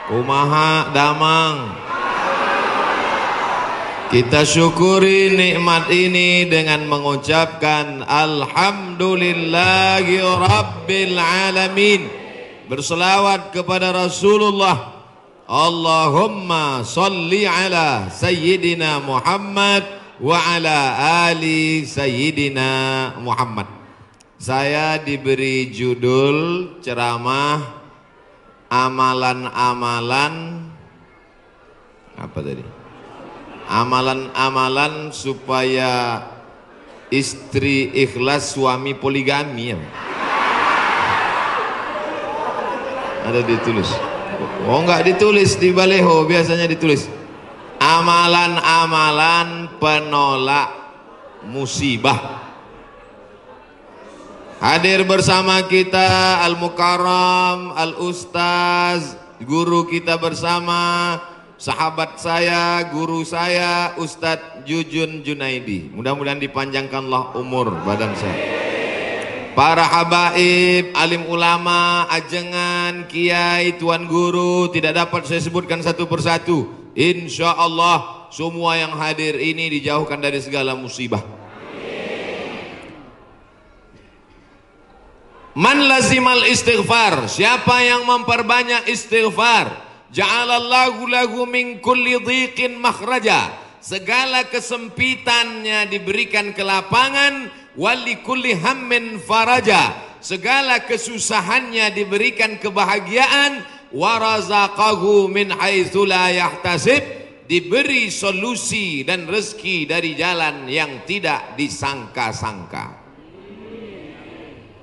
Kumaha damang. Kita syukuri nikmat ini dengan mengucapkan alhamdulillahi rabbil alamin. Berselawat kepada Rasulullah. Allahumma salli ala sayyidina Muhammad wa ala ali sayyidina Muhammad. Saya diberi judul ceramah amalan-amalan apa tadi? Amalan-amalan supaya istri ikhlas, suami poligami ya. Ada ditulis. Oh enggak ditulis di baleho, biasanya ditulis amalan-amalan penolak musibah. Hadir bersama kita Al-Mukarram, Al-Ustaz, guru kita bersama, sahabat saya, guru saya, Ustadz Jujun Junaidi. Mudah-mudahan dipanjangkanlah umur badan saya. Para habaib, alim ulama, ajengan, kiai, tuan guru, tidak dapat saya sebutkan satu persatu. Insya Allah semua yang hadir ini dijauhkan dari segala musibah. Man lazimal istighfar, siapa yang memperbanyak istighfar, ja'alallahu lahu min kulli dhiqin makhraja, segala kesempitannya diberikan kelapangan, wali kulli hammin faraja, segala kesusahannya diberikan kebahagiaan, warazaqahu min haitsu la yahtasib, diberi solusi dan rezeki dari jalan yang tidak disangka-sangka.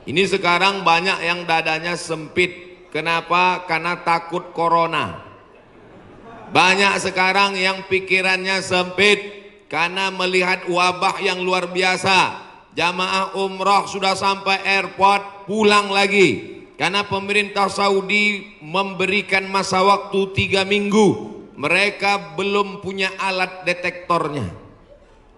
Ini sekarang banyak yang dadanya sempit. Kenapa? Karena takut corona. Banyak sekarang yang pikirannya sempit karena melihat wabah yang luar biasa. Jamaah umrah sudah sampai airport pulang lagi karena pemerintah Saudi memberikan masa waktu 3 minggu. Mereka belum punya alat detektornya.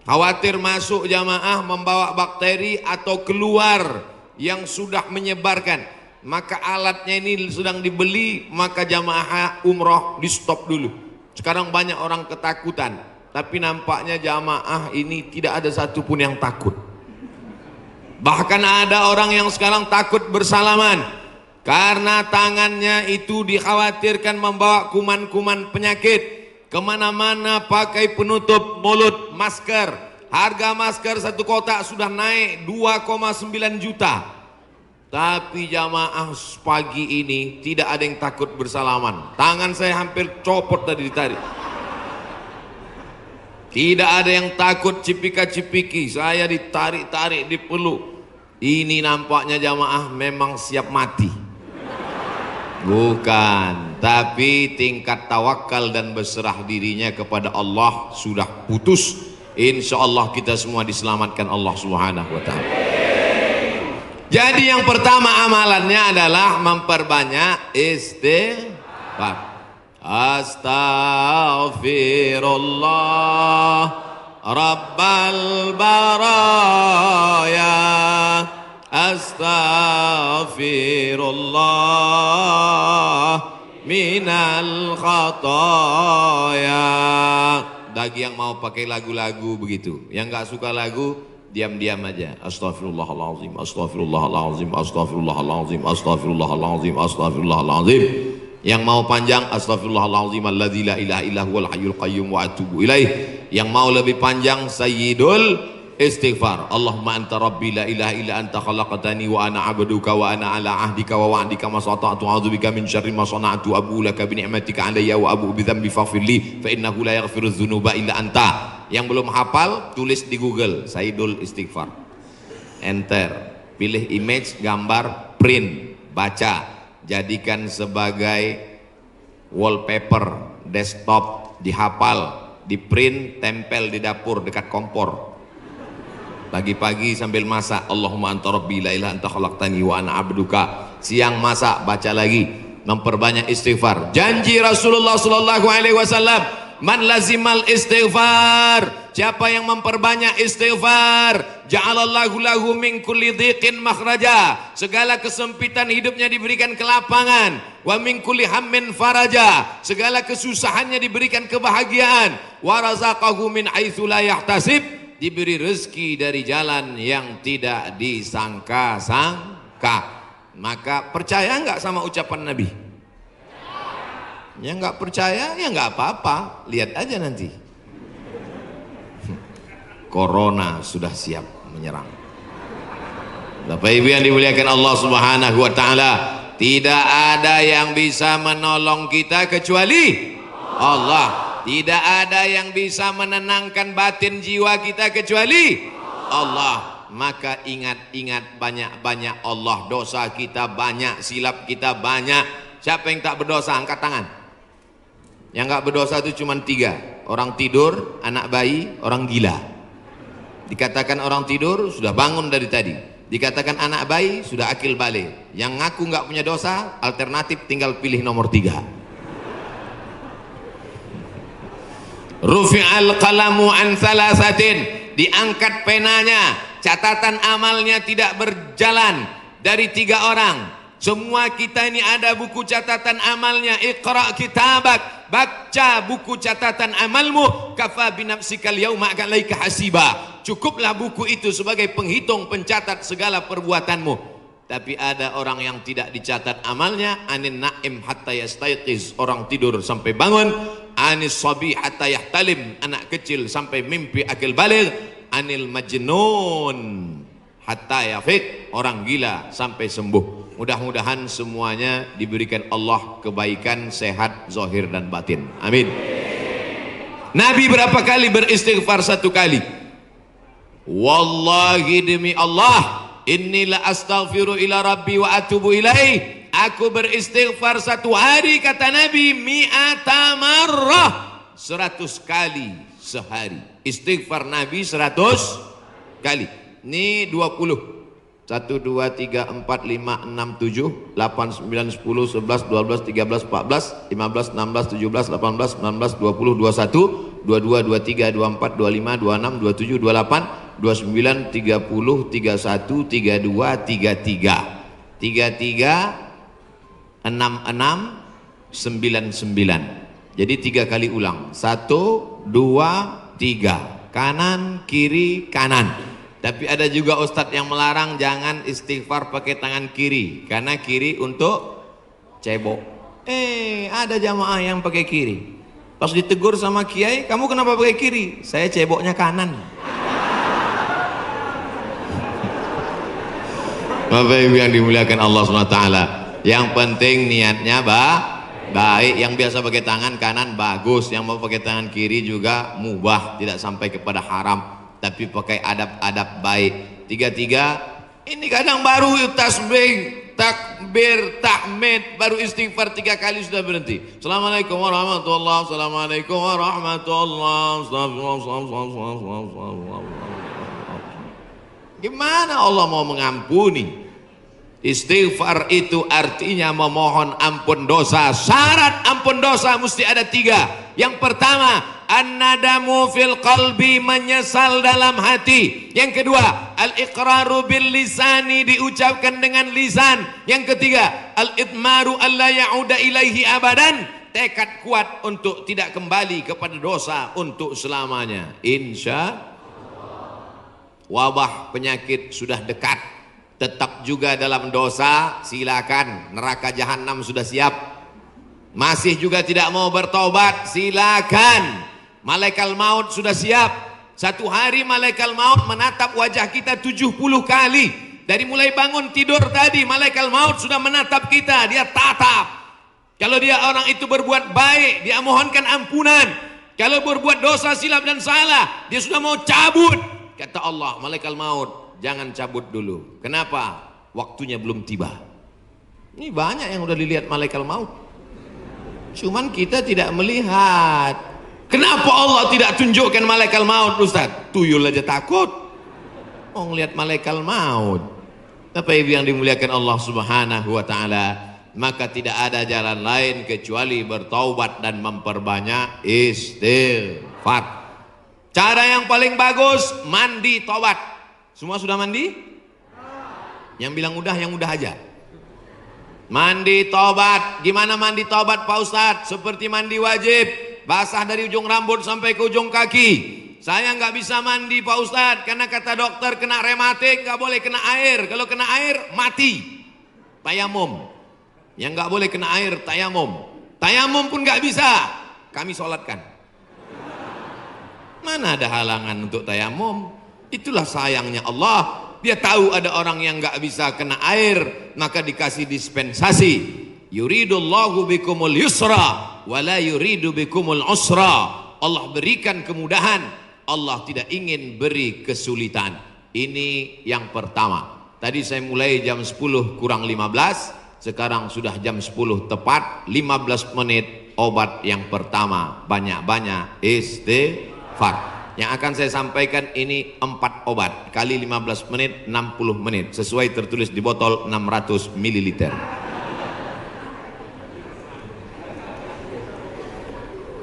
Khawatir masuk jamaah membawa bakteri atau keluar yang sudah menyebarkan, maka alatnya ini sedang dibeli, maka jamaah umroh di stop dulu. Sekarang banyak orang ketakutan, tapi nampaknya jamaah ini tidak ada satupun yang takut. Bahkan ada orang yang sekarang takut bersalaman karena tangannya itu dikhawatirkan membawa kuman-kuman penyakit. Kemana-mana pakai penutup mulut, masker. Harga masker satu kotak sudah naik 2,9 juta. Tapi jamaah pagi ini tidak ada yang takut bersalaman. Tangan saya hampir copot tadi ditarik. Tidak ada yang takut cipika-cipiki. Saya ditarik-tarik, dipeluk. Ini nampaknya jamaah memang siap mati. Bukan, tapi tingkat tawakal dan berserah dirinya kepada Allah sudah putus. Insya Allah kita semua diselamatkan Allah Subhanahu wa ta'ala. Jadi yang pertama amalannya adalah memperbanyak istighfar. Astaghfirullah Rabbal baraya, astaghfirullah minal khataya. Bagi yang mau pakai lagu-lagu begitu, yang nggak suka lagu diam-diam aja. Astaghfirullahaladzim, astaghfirullahaladzim, astaghfirullahaladzim, astaghfirullahaladzim, astaghfirullahaladzim. Yang mau panjang, astaghfirullahaladzim alladzi la ilaha illa huwal hayyul qayyum wa atubu ilaih. Yang mau lebih panjang, sayyidul istighfar. Allahumma anta rabbi la ilaha illa anta khalaqtani wa ana abduka wa ana ala ahdika wa wa'dika ma sata'tu a'udzubika min syarri ma sana'tu abu laka bi ni'matika alayya wa abu bi dzambi faghfirli fa innahu la yaghfiru dzunuba illa anta. Yang belum hafal tulis di Google Sayyidul Istighfar, enter, pilih image, gambar, print, baca, jadikan sebagai wallpaper desktop, dihafal, di print, tempel di dapur dekat kompor. Pagi-pagi sambil masak, Allahumma anta rabbi la ilaha anta khalaqtani wa ana abduka. Siang masak, baca lagi, memperbanyak istighfar. Janji Rasulullah sallallahu alaihi wasallam, man lazimal istighfar, siapa yang memperbanyak istighfar, Ja'alallahu lahu min kulli dhiqin makhraja. Segala kesempitan hidupnya diberikan kelapangan. Wa min kulli hammin faraja. Segala kesusahannya diberikan kebahagiaan. Wa razaqahu min haitsu la yahtasib. Diberi rezeki dari jalan yang tidak disangka-sangka. Maka percaya enggak sama ucapan Nabi? Ya enggak percaya, ya enggak apa-apa. Lihat aja nanti. Corona sudah siap menyerang. Bapak Ibu yang dimuliakan Allah Subhanahu wa taala, tidak ada yang bisa menolong kita kecuali Allah. Tidak ada yang bisa menenangkan batin jiwa kita kecuali Allah. Maka ingat-ingat banyak-banyak Allah. Dosa kita banyak, silap kita banyak. Siapa yang tak berdosa angkat tangan? Yang enggak berdosa itu cuma 3. Orang tidur, anak bayi, orang gila. Dikatakan orang tidur sudah bangun dari tadi. Dikatakan anak bayi sudah akil balik. Yang ngaku nggak punya dosa, alternatif tinggal pilih nomor 3. Rufi'al qalamu an thalathatin, diangkat penanya, catatan amalnya tidak berjalan dari 3 orang. Semua kita ini ada buku catatan amalnya. Iqra kitabak, baca buku catatan amalmu. Kafa binafsikal yauma alaika hasiba. Cukuplah buku itu sebagai penghitung pencatat segala perbuatanmu. Tapi ada orang yang tidak dicatat amalnya. Anin naim hatta yastayqiz, orang tidur sampai bangun. Anis sabi hatta yahtalim, anak kecil sampai mimpi akil baligh. Anil majnun hatta yafiq, orang gila sampai sembuh. Mudah-mudahan semuanya diberikan Allah kebaikan, sehat, zahir dan batin. Amin. Nabi berapa kali beristighfar? 1 kali. Wallahi demi Allah, inni la astaghfiru ila rabbi wa atubu ilaih. Aku beristighfar 1 hari, kata Nabi, mi'ata marrah, 100 kali sehari. Istighfar Nabi 100 kali. Ini 20. 1, 2, 3, 4, 5, 6, 7, 8, 9, 10, 11, 12, 13, 14, 15, 16, 17, 18, 19, 20, 21, 22, 23, 24, 25, 26, 27, 28, 29, 30, 31, 32, 33, 33, 66, 99. Jadi 3 kali ulang. 1, 2, 3. Kanan, kiri, kanan. Tapi ada juga ustadz yang melarang jangan istighfar pakai tangan kiri, karena kiri untuk cebok. Ada jamaah yang pakai kiri. Pas ditegur sama kiai, kamu kenapa pakai kiri? Saya ceboknya kanan. Bapak Ibu yang dimuliakan Allah SWT, yang penting niatnya baik. Yang biasa pakai tangan kanan bagus, yang mau pakai tangan kiri juga mubah, tidak sampai kepada haram. Tapi pakai adab-adab baik. 3, ini kadang baru tasbih, takbir, tahmid, baru istighfar 3 kali sudah berhenti. Assalamualaikum warahmatullahi wabarakatuh. Assalamualaikum warahmatullahi wabarakatuh. Gimana Allah mau mengampuni? Istighfar itu artinya memohon ampun dosa. Syarat ampun dosa mesti ada 3. Yang pertama, an-nadamu fil qalbi, menyesal dalam hati. Yang kedua, al-iqraru bil lisani, diucapkan dengan lisan. Yang ketiga, al-idmaru alla ya'uda ilaihi abadan, tekad kuat untuk tidak kembali kepada dosa untuk selamanya. Insya wabah penyakit sudah dekat, tetap juga dalam dosa, silakan, neraka jahanam sudah siap. Masih juga tidak mau bertobat, silakan, malaikat maut sudah siap. 1 hari malaikat maut menatap wajah kita 70 kali. Dari mulai bangun tidur tadi, malaikat maut sudah menatap kita, dia tatap. Kalau dia orang itu berbuat baik, dia mohonkan ampunan. Kalau berbuat dosa, silap dan salah, dia sudah mau cabut. Kata Allah, malaikat maut, jangan cabut dulu. Kenapa? Waktunya belum tiba. Ini banyak yang udah dilihat malaikat maut, cuman kita tidak melihat. Kenapa Allah tidak tunjukkan malaikat maut, Ustaz? Tuyul aja takut mau ngelihat malaikat maut. Apa yang dimuliakan Allah Subhanahu wa taala, maka tidak ada jalan lain kecuali bertaubat dan memperbanyak istighfar. Cara yang paling bagus, mandi taubat. Semua sudah mandi? Yang bilang udah, yang udah aja. Mandi tobat. Gimana mandi tobat Pak Ustadz? Seperti mandi wajib, basah dari ujung rambut sampai ke ujung kaki. Saya nggak bisa mandi Pak Ustadz, karena kata dokter kena rematik nggak boleh kena air. Kalau kena air mati. Tayamum. Yang nggak boleh kena air tayamum. Tayamum pun nggak bisa. Kami sholatkan. Mana ada halangan untuk tayamum? Itulah sayangnya Allah. Dia tahu ada orang yang nggak bisa kena air, maka dikasih dispensasi. Yuridullahu bikumul yusra wala yuridu bikumul usra. Allah berikan kemudahan, Allah tidak ingin beri kesulitan. Ini yang pertama. Tadi saya mulai jam 10 kurang 15, sekarang sudah jam 10 tepat, 15 menit obat yang pertama. Banyak-banyak istighfar. Yang akan saya sampaikan ini 4 obat kali 15 menit 60 menit sesuai tertulis di botol 600 ml.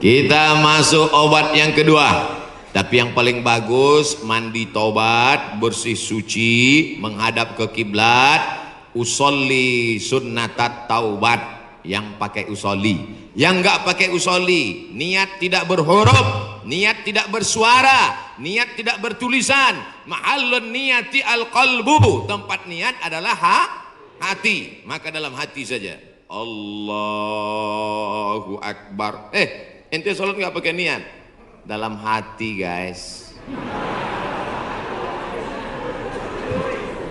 Kita masuk obat yang kedua. Tapi yang paling bagus mandi tobat, bersih suci, menghadap ke kiblat, usolli sunnatat taubat. Yang pakai usolli. Yang enggak pakai usolli, niat tidak berhuruf, niat tidak bersuara, niat tidak bertulisan. Mahallun niyati al-qalbu, tempat niat adalah hati. Maka dalam hati saja. Allahu Akbar. Ente sholat nggak pakai niat? Dalam hati guys.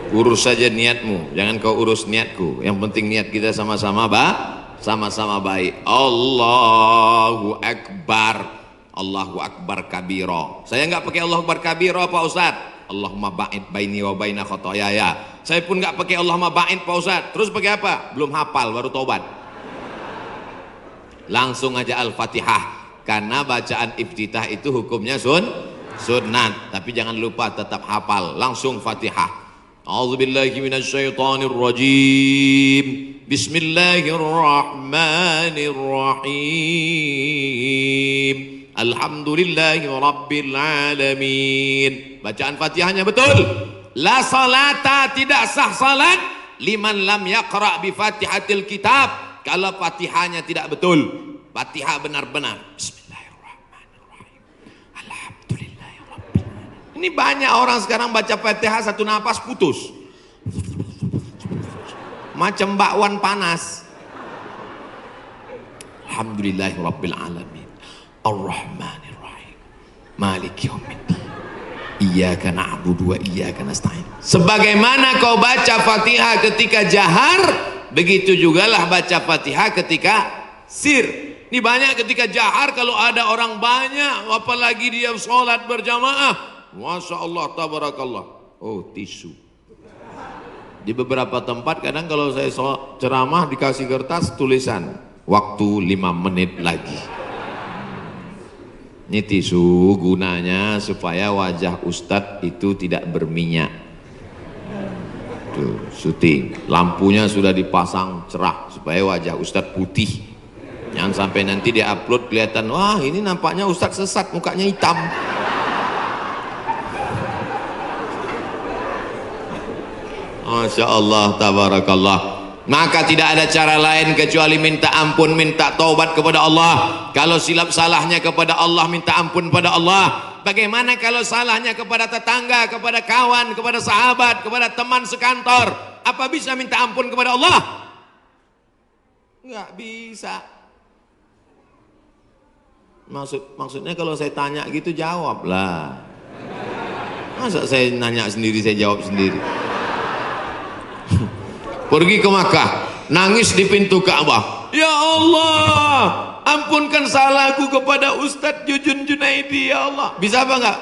Urus saja niatmu, jangan kau urus niatku. Yang penting niat kita sama-sama sama-sama baik. Allahu Akbar. Allahu Akbar kabiro. Saya nggak pakai Allahu Akbar kabiro Pak Ustadz. Allahumma ba'id baini wa baina khotoyaya. Saya pun nggak pakai Allahumma ba'id Pak Ustadz. Terus pakai apa? Belum hafal, baru tobat. Langsung aja Al-Fatihah. Karena bacaan iftitah itu hukumnya sunnat. Tapi jangan lupa tetap hafal. Langsung Fatihah. A'udzubillahi minasyaitonir rajim. Bismillahirrahmanirrahim. Alhamdulillahi rabbil alamin. Bacaan Fatihahnya betul. La salata, tidak sah salat liman lam yaqra bi Fatihatil kitab. Kalau Fatihahnya tidak betul. Fatihah benar-benar. Bismillahirrahmanirrahim. Alhamdulillahi rabbil alamin. Ini banyak orang sekarang baca Fatihah satu napas putus. Macam bakwan panas. Alhamdulillahi rabbil alamin. Ar-Rahmanir-Rahim. Maliki yaumiddin. Iyyaka na'budu wa iyyaka nasta'in. Sebagaimana kau baca Fatihah ketika jahar, begitu jugalah baca Fatihah ketika sir. Ini banyak ketika jahar, kalau ada orang banyak, apalagi dia sholat berjamaah, Masya Allah, tabarakallah. Oh, tisu. Di beberapa tempat kadang kalau saya ceramah dikasih kertas tulisan waktu 5 menit lagi. Ini tisu gunanya supaya wajah Ustadz itu tidak berminyak. Tuh, syuting. Lampunya sudah dipasang cerah supaya wajah Ustadz putih. Jangan sampai nanti dia upload kelihatan, wah ini nampaknya Ustadz sesat, mukanya hitam. Masya Allah, tabarakallah. Maka tidak ada cara lain kecuali minta ampun, minta taubat kepada Allah. Kalau silap salahnya kepada Allah, minta ampun pada Allah. Bagaimana kalau salahnya kepada tetangga, kepada kawan, kepada sahabat, kepada teman sekantor? Apa bisa minta ampun kepada Allah? Nggak bisa. Maksudnya kalau saya tanya gitu jawablah. Masa saya nanya sendiri, saya jawab sendiri. Pergi ke Makkah, nangis di pintu Ka'bah. Ya Allah, ampunkan salahku kepada Ustadz Jujun Junaidi, ya Allah. Bisa apa enggak?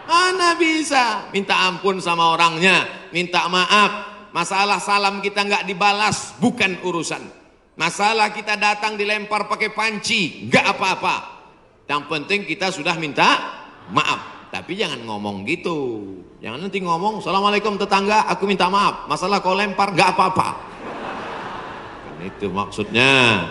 Mana bisa. Minta ampun sama orangnya, minta maaf. Masalah salam kita enggak dibalas, bukan urusan. Masalah kita datang dilempar pakai panci, enggak apa-apa. Yang penting kita sudah minta maaf. Tapi jangan ngomong gitu. Jangan nanti ngomong, Assalamualaikum tetangga, aku minta maaf. Masalah kau lempar, gak apa-apa. Itu maksudnya.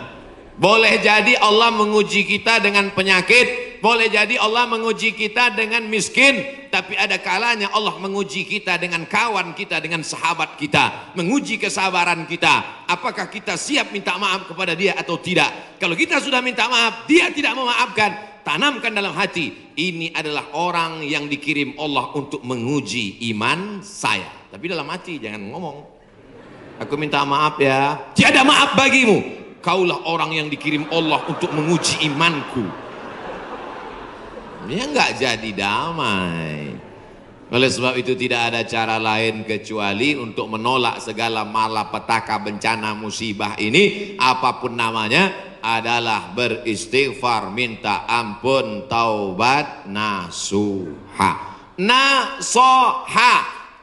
Boleh jadi Allah menguji kita dengan penyakit. Boleh jadi Allah menguji kita dengan miskin, tapi ada kalanya Allah menguji kita dengan kawan kita, dengan sahabat kita, menguji kesabaran kita. Apakah kita siap minta maaf kepada dia atau tidak? Kalau kita sudah minta maaf, dia tidak memaafkan, tanamkan dalam hati, ini adalah orang yang dikirim Allah untuk menguji iman saya. Tapi dalam hati jangan ngomong, aku minta maaf ya, tiada maaf bagimu. Kaulah orang yang dikirim Allah untuk menguji imanku. Ya enggak jadi damai. Oleh sebab itu tidak ada cara lain kecuali untuk menolak segala malapetaka, bencana, musibah ini, apapun namanya, adalah beristighfar, minta ampun, taubat, nasuha. Nasoha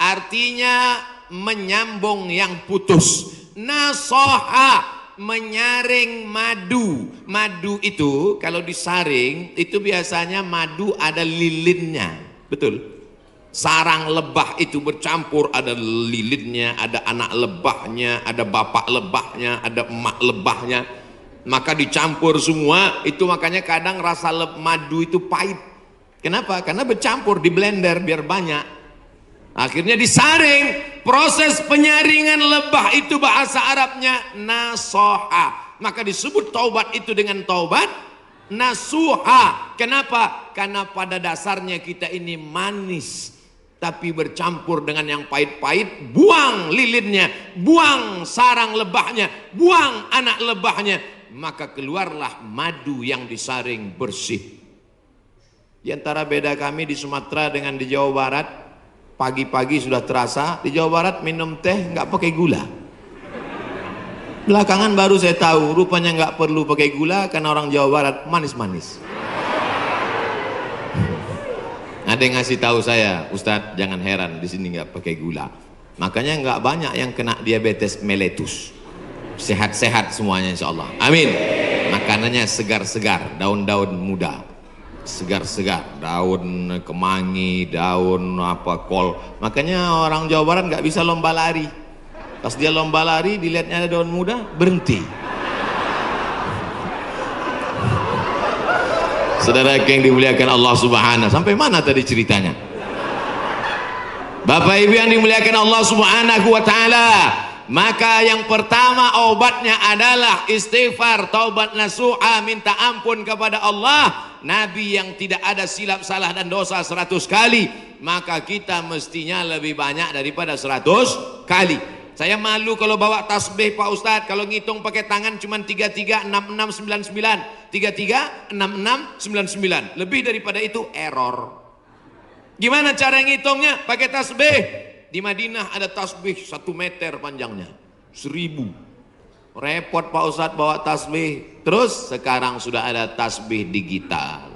artinya menyambung yang putus. Nasoha menyaring madu. Madu itu kalau disaring itu biasanya madu ada lilinnya, betul? Sarang lebah itu bercampur, ada lilinnya, ada anak lebahnya, ada bapak lebahnya, ada emak lebahnya, maka dicampur semua itu. Makanya kadang rasa madu itu pahit. Kenapa? Karena bercampur, di blender biar banyak, akhirnya disaring. Proses penyaringan lebah itu bahasa Arabnya nasoha, maka disebut taubat itu dengan taubat nasuha. Kenapa? Karena pada dasarnya kita ini manis, tapi bercampur dengan yang pahit-pahit. Buang lilinnya, buang sarang lebahnya, buang anak lebahnya, maka keluarlah madu yang disaring bersih. Di antara beda kami di Sumatera dengan di Jawa Barat, pagi-pagi sudah terasa. Di Jawa Barat minum teh nggak pakai gula. Belakangan baru saya tahu rupanya nggak perlu pakai gula karena orang Jawa Barat manis-manis. Ada yang ngasih tahu saya, Ustadz jangan heran di sini nggak pakai gula. Makanya nggak banyak yang kena diabetes meletus. Sehat-sehat semuanya insya Allah. Amin. Makanannya segar-segar, daun-daun muda. Segar-segar, daun kemangi, daun apa kol. Makanya orang Jawa Barat nggak bisa lomba lari. Pas dia lomba lari, dilihatnya ada daun muda, berhenti. Saudara yang dimuliakan Allah Subhanahu, sampai mana tadi ceritanya? Bapak Ibu yang dimuliakan Allah Subhanahu wa taala, maka yang pertama obatnya adalah istighfar, taubat nasuha, minta ampun kepada Allah. Nabi yang tidak ada silap salah dan dosa 100 kali, maka kita mestinya lebih banyak daripada 100 kali. Saya malu kalau bawa tasbih Pak Ustadz, kalau ngitung pakai tangan cuma 336699, 336699, lebih daripada itu error. Gimana cara ngitungnya? Pakai tasbih. Di Madinah ada tasbih 1 meter panjangnya, 1000. Repot Pak Ustadz bawa tasbih. Terus sekarang sudah ada tasbih digital.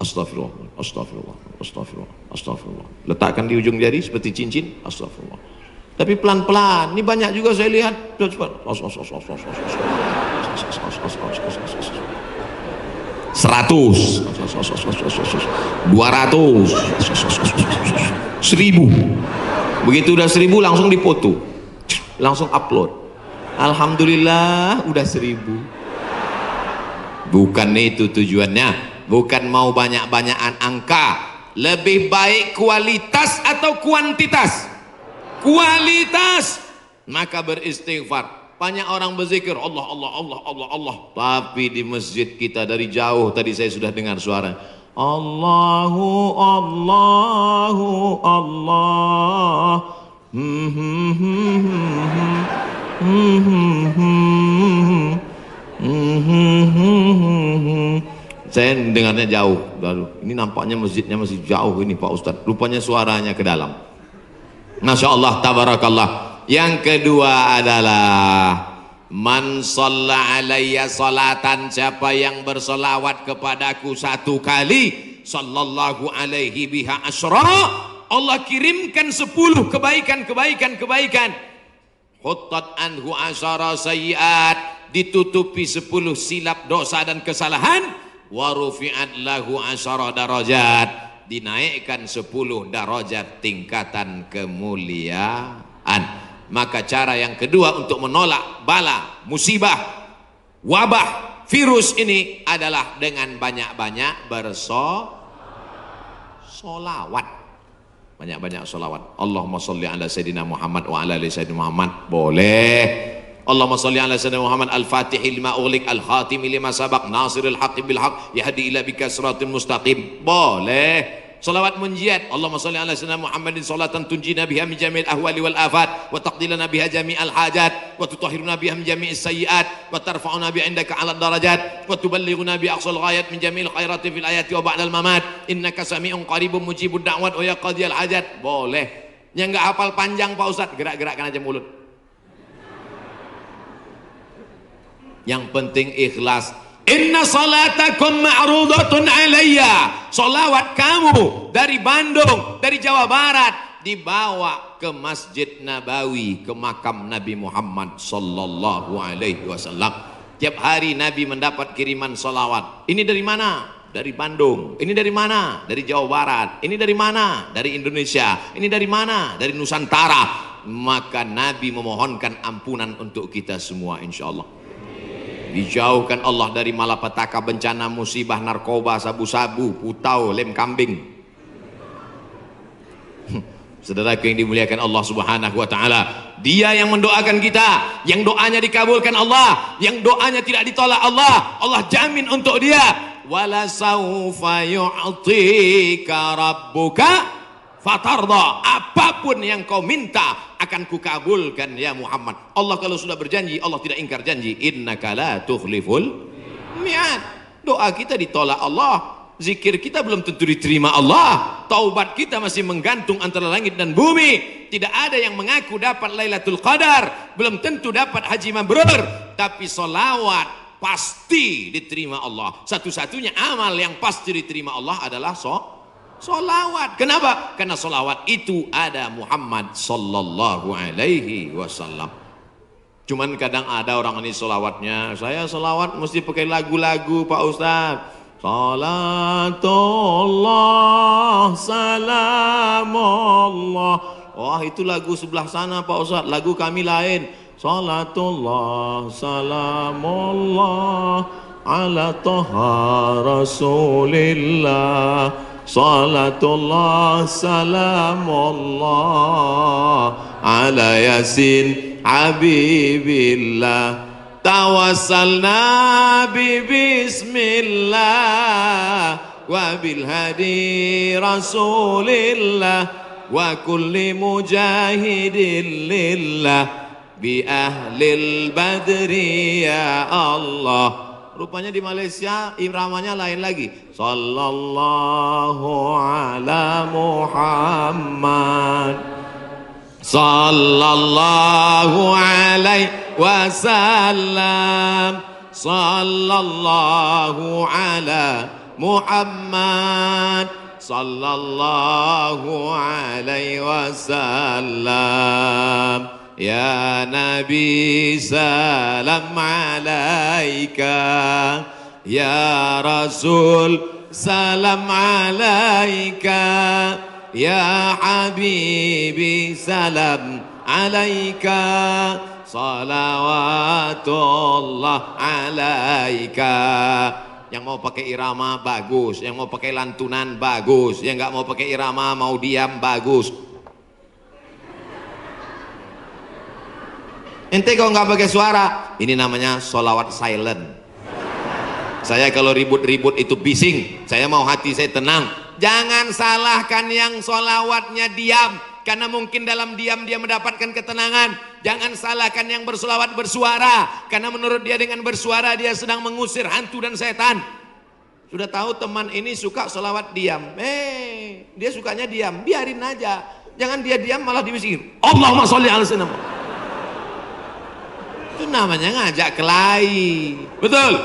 Astagfirullah, astagfirullah, astagfirullah, astagfirullah. Letakkan di ujung jari seperti cincin. Astagfirullah. Tapi pelan-pelan. Ini banyak juga saya lihat. 100, 200, 1000. Begitu udah 1000 langsung dipoto, langsung upload. Alhamdulillah udah 1000. Bukan itu tujuannya, bukan mau banyak-banyakan angka. Lebih baik kualitas atau kuantitas? Kualitas. Maka beristighfar. Banyak orang berzikir Allah Allah Allah Allah Allah, tapi di masjid kita dari jauh tadi saya sudah dengar suara Allahu Allahu Allah. Saya dengarnya jauh. Lalu ini nampaknya masjidnya masih jauh ini Pak Ustadz. Rupanya suaranya ke dalam. Masya Allah, tabarakallah. Yang kedua adalah man shalla alayya salatan, siapa yang bersolawat kepadaku 1 kali, sallallahu alaihi biha asyra, Allah kirimkan 10 kebaikan. Huttat anhu asyara sayyiat, ditutupi 10 silap dosa dan kesalahan. Wa rufi'at lahu asyara darajat, dinaikkan 10 darajat tingkatan kemuliaan. Maka cara yang kedua untuk menolak bala, musibah, wabah, virus ini adalah dengan banyak-banyak bersolawat. Banyak-banyak solawat. Allahumma sholli ala Sayyidina Muhammad wa ala ali Sayyidina Muhammad. Boleh. Allahumma sholli ala Sayyidina Muhammad al-Fatihi lima ughliq al-Khatimi lima sabaq nasiril haqqi bil haqq yahdi ila bika siratal mustaqim. Boleh. Salawat munjiat. Allahumma sholli ala Sayyidina Muhammadin salatan tunjina biha min jami'il ahwali wal afat wa taqdilana biha jami'al hajat wa tutahhiruna biha min jami'is sayyiat wa tarfa'una bi 'indaka 'ala darajat wa tuballighuna bi aqsal ghayat min jami'il khairati fil ayati wa ba'dal mamat innaka sami'un qaribun mujibud da'wat wa ya qadiyal hajat. Boleh. Yang enggak hafal panjang Pak Ustaz, gerak-gerakkan aja mulut. Yang penting ikhlas. Inna salatakum ma'rudatun alayya. Salawat kamu dari Bandung, dari Jawa Barat dibawa ke Masjid Nabawi, ke makam Nabi Muhammad sallallahu alaihi wasallam. Tiap hari Nabi mendapat kiriman salawat. Ini dari mana? Dari Bandung. Ini dari mana? Dari Jawa Barat. Ini dari mana? Dari Indonesia. Ini dari mana? Dari Nusantara. Maka Nabi memohonkan ampunan untuk kita semua insyaallah. Dijauhkan Allah dari malapetaka, bencana, musibah, narkoba, sabu-sabu, putau, lem kambing. Saudaraku yang dimuliakan Allah Subhanahu wa taala, Dia yang mendoakan kita, yang doanya dikabulkan Allah, yang doanya tidak ditolak Allah, Allah jamin untuk dia. Wala saufa yu'tika rabbuka fatarda. Apapun yang kau minta akan kukabulkan ya Muhammad. Allah kalau sudah berjanji, Allah tidak ingkar janji. Innaka la tukhliful mi'ad. Doa kita ditolak Allah, zikir kita belum tentu diterima Allah, taubat kita masih menggantung antara langit dan bumi. Tidak ada yang mengaku dapat Lailatul Qadar, belum tentu dapat haji mabrur, tapi solawat pasti diterima Allah. Satu-satunya amal yang pasti diterima Allah adalah solawat. Kenapa? Karena solawat itu ada Muhammad sallallahu alaihi wasallam. Cuman kadang ada orang ini solawatnya, saya solawat mesti pakai lagu-lagu Pak Ustaz. Salatullah salamullah. Wah itu lagu sebelah sana Pak Ustaz, lagu kami lain. Salatullah salamullah ala toha rasulillah. Salatullah salamullah ala yasin habibillah. Tawassalna bi bismillah wa bil hadi rasulillah wa kulli mujahidin lillah bi ahlil badri ya Allah. Rupanya di Malaysia iramanya lain lagi. Sallallahu ala Muhammad sallallahu alaihi wasallam. Sallallahu ala Muhammad sallallahu alaihi wasallam. Ya Nabi salam alaika, ya Rasul salam alaika, ya Habibi salam alaika, salawatullah alaika. Yang mau pakai irama bagus, yang mau pakai lantunan bagus, yang nggak mau pakai irama mau diam bagus. Ente kalau nggak pakai suara, ini namanya solawat silent. Saya kalau ribut-ribut itu bising, saya mau hati saya tenang. Jangan salahkan yang solawatnya diam, karena mungkin dalam diam dia mendapatkan ketenangan. Jangan salahkan yang bersolawat bersuara, karena menurut dia dengan bersuara dia sedang mengusir hantu dan setan. Sudah tahu teman ini suka solawat diam, dia sukanya diam, biarin aja. Jangan dia diam malah dibisir. Allahumma sholli ala sayyidina. Itu namanya ngajak kelahi. Betul?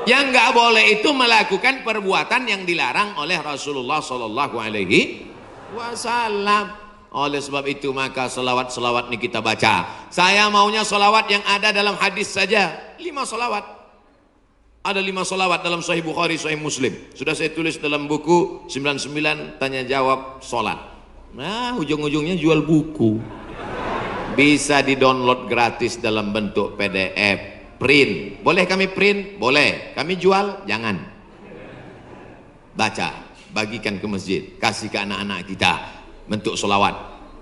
Yang nggak boleh itu melakukan perbuatan yang dilarang oleh Rasulullah Sallallahu Alaihi Wasallam. Oleh sebab itu maka selawat-selawat ini kita baca. Saya maunya selawat yang ada dalam hadis saja. 5 selawat. Ada 5 selawat dalam Sahih Bukhari, Sahih Muslim. Sudah saya tulis dalam buku 99 tanya jawab solat. Nah ujung-ujungnya jual buku. Bisa di-download gratis dalam bentuk PDF. Print. Boleh kami print? Boleh. Kami jual? Jangan. Baca, bagikan ke masjid, kasih ke anak-anak kita bentuk solawat.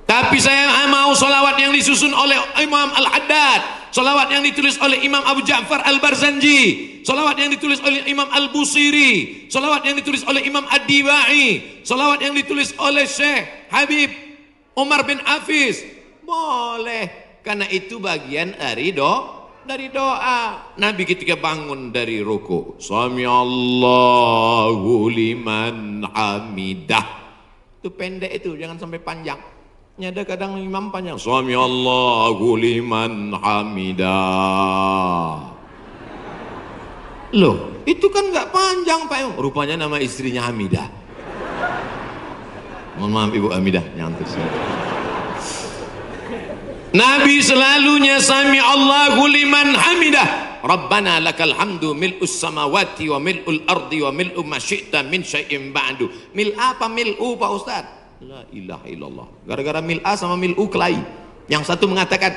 Tapi saya mau solawat yang disusun oleh Imam Al-Haddad, solawat yang ditulis oleh Imam Abu Ja'far Al-Barzanji, solawat yang ditulis oleh Imam Al-Busiri, solawat yang ditulis oleh Imam Ad-Dibai, solawat yang ditulis oleh Syekh Habib Umar bin Hafiz. Boleh, karena itu bagian dari doa. Nabi ketika bangun dari ruku, Sami Allahu liman hamidah. Itu pendek itu, jangan sampai panjang. Ada kadang imam panjang, Sami Allahu liman hamidah. Loh, itu kan nggak panjang Pak Imam. Rupanya nama istrinya Hamidah. Mohon maaf Ibu Hamidah, nyantuk sih. Nabi selalunya Sami Allahu liman hamidah. Rabbana lakal hamdu mil'us samawati wa mil'ul ardi wa mil'u ma syi'ta min syai'in ba'du. Mil apa mil'u Pak Ustaz? La ilaha illallah. Gara-gara mil'a sama mil'u kelahi. Yang satu mengatakan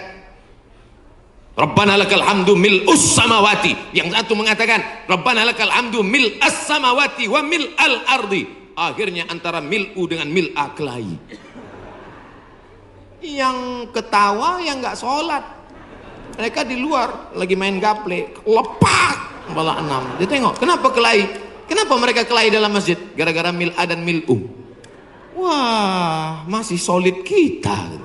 Rabbana lakal hamdu mil'us samawati. Yang satu mengatakan Rabbana lakal hamdu mil'as samawati wa mil'al ardi. Akhirnya antara mil'u dengan mil'a kelahi. Yang ketawa yang nggak sholat, mereka di luar lagi main gaple, lepak malah 6. Dia tengok, kenapa kelahi? Kenapa mereka kelahi dalam masjid? Gara-gara mil'a dan mil'u. Wah, masih solid kita.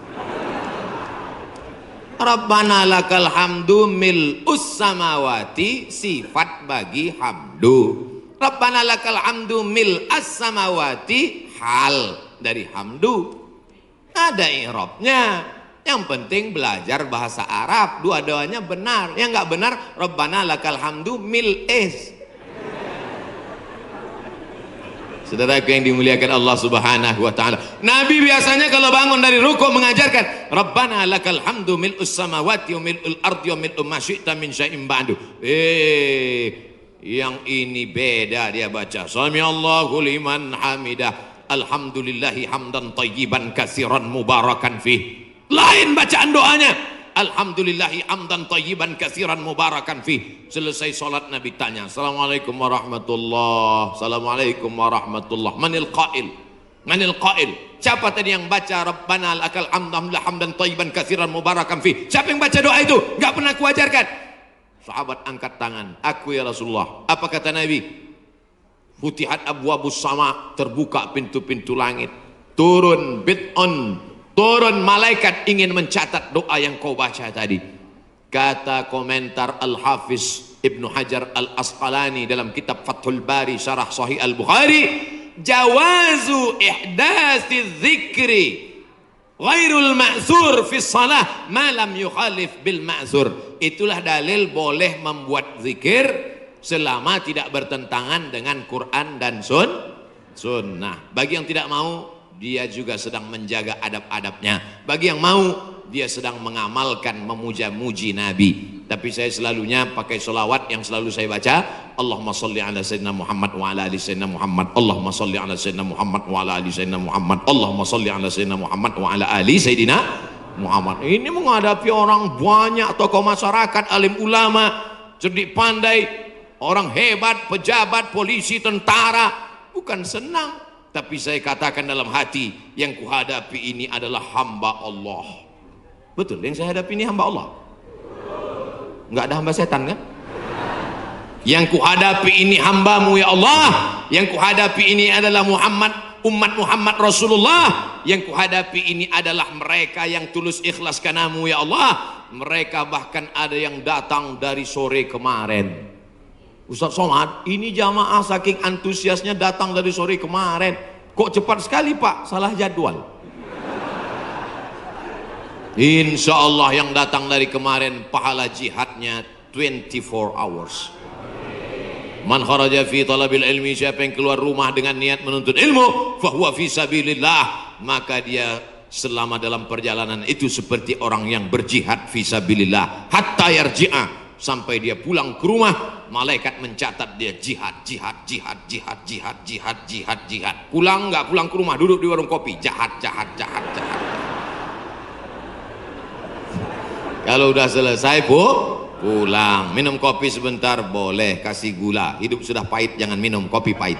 Rabbana lakal hamdu mil'us samawati, sifat bagi hamdu. Rabbana lakal hamdu mil'as samawati, hal dari hamdu. Ada i'rabnya. Yang penting belajar bahasa Arab. Dua-duanya benar. Yang nggak benar, Rabbana lakal hamdu mil'is. Saudaraku yang dimuliakan Allah Subhanahu wa taala. Nabi biasanya kalau bangun dari rukuk mengajarkan Rabbana lakal hamdu mil'us samawati wa mil'ul ardi wa mil'u ma syi'ta min syai'in ba'du. Yang ini beda dia baca. Sami Allahu liman hamidah. Alhamdulillahi hamdan tayyiban katsiran mubarakan fih. Lain bacaan doanya. Alhamdulillahi hamdan tayyiban katsiran mubarakan fih. Selesai salat Nabi tanya, Assalamualaikum warahmatullah. Assalamualaikum warahmatullah. Manil qail? Manil qail? Siapa tadi yang baca Rabbana lakal hamdan tayyiban katsiran mubarakan fih? Siapa yang baca doa itu? Enggak pernah kuajarkan. Sahabat angkat tangan. Aku ya Rasulullah. Apa kata Nabi? Futihat abwabus sama, terbuka pintu-pintu langit. Turun bid'un, turun malaikat ingin mencatat doa yang kau baca tadi. Kata komentar Al-Hafiz Ibnu Hajar Al-Asqalani dalam kitab Fathul Bari Syarah Sahih Al-Bukhari, jawazu ihdasi dzikri ghairul ma'zur fi shalah ma lam yukhalif bil ma'zur. Itulah dalil boleh membuat zikir selama tidak bertentangan dengan Quran dan sunnah. Bagi yang tidak mau, dia juga sedang menjaga adab-adabnya. Bagi yang mau, dia sedang mengamalkan memuja-muji Nabi. Tapi saya selalunya pakai solawat yang selalu saya baca. Allahumma salli ala sayyidina Muhammad wa ala ali sayyidina Muhammad. Allahumma salli ala sayyidina Muhammad wa ala ali sayyidina Muhammad. Allahumma salli ala sayyidina Muhammad wa ala ali sayyidina Muhammad. Ini menghadapi orang banyak, tokoh masyarakat, alim ulama, cerdik pandai, orang hebat, pejabat, polisi, tentara. Bukan senang. Tapi saya katakan dalam hati, yang kuhadapi ini adalah hamba Allah. Betul, yang saya hadapi ini hamba Allah. Enggak ada hamba setan kan? Yang kuhadapi ini hambamu ya Allah. Yang kuhadapi ini adalah umat Muhammad Rasulullah. Yang kuhadapi ini adalah mereka yang tulus ikhlas kanamu ya Allah. Mereka bahkan ada yang datang dari sore kemarin. Ustaz Somad, ini jamaah saking antusiasnya datang dari sore kemarin. Kok cepat sekali Pak? Salah jadwal. Insya Allah yang datang dari kemarin pahala jihadnya 24 hours. Man kharaja fi talabil ilmi, siapa yang keluar rumah dengan niat menuntut ilmu, fahuwa fi sabilillah, maka dia selama dalam perjalanan itu seperti orang yang berjihad fi sabilillah hatta yarji'a, sampai dia pulang ke rumah. Malaikat mencatat dia jihad. Pulang nggak pulang ke rumah, duduk di warung kopi, jahat. Kalau udah selesai pulang. Minum kopi sebentar boleh, kasih gula. Hidup sudah pahit, jangan minum kopi pahit.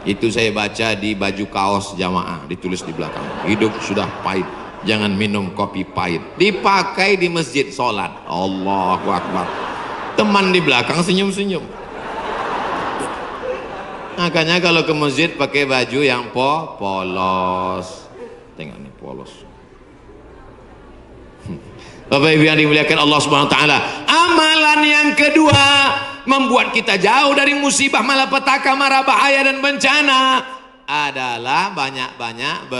Itu saya baca di baju kaos jamaah, ditulis di belakang. Hidup sudah pahit, jangan minum kopi pahit. Dipakai di masjid sholat. Allahu Akbar. Teman di belakang senyum-senyum. Makanya kalau ke masjid pakai baju yang polos. Tengok nih polos. Bapak Ibu yang dimuliakan Allah Subhanahu wa taala, amalan yang kedua membuat kita jauh dari musibah, malapetaka, mara bahaya dan bencana adalah banyak-banyak